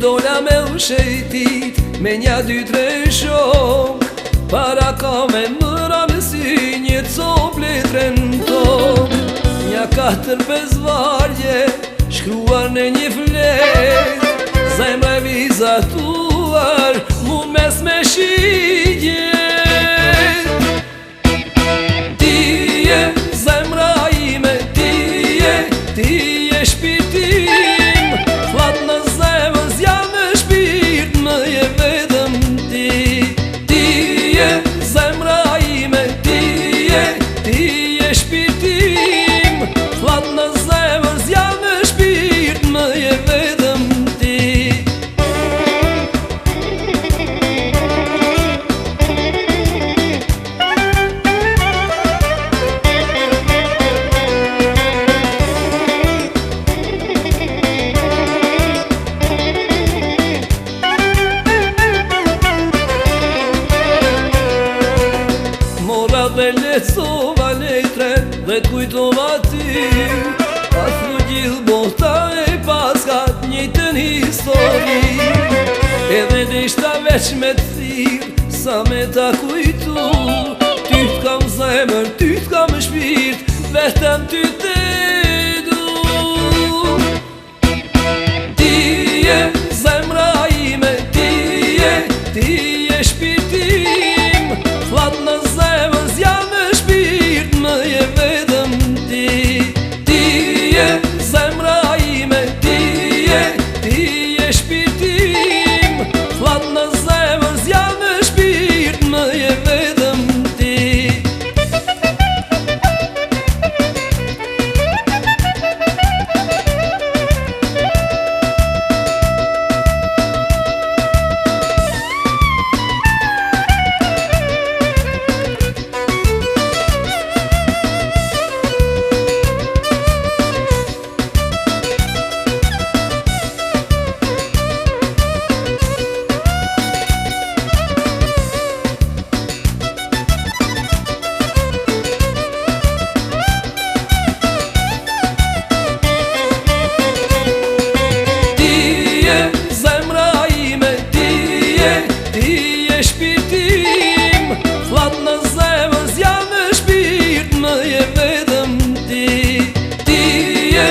Dola me u shejtit, me nja dy tre shok, para ka me mëra me si një cop letren tok. Nja 4-5 varje, shkruar në një flet, zemra e vizatuar, mu mes me shigjet. Tije, zemra ime, tije shpitim, flat në zemër zja me shpirt, më je vedëm ti. Tije, zemra ime, tije shpirtim, flat në zemër zja me shpirt, më je vedëm ti. Dhe lecova letre dhe t'kujtova ty, pas në gjithë bota e paskat njëjtën histori. Edhe dishta veç me t'thirë, sa me ta kujtu, ty t'kam zemër, ty t'kam shpirt, vetëm ty te du. Tije, zemra ime, tije shpirtim, flat në zemër zja me shpirt, më je vedëm ti. Tije, zemra ime, tije shpirtim, flat në zemër zja me shpirt, më je vedëm ti. Tije shpirtim, flat në zemër zja me shpirt, më je vedëm ti. Tije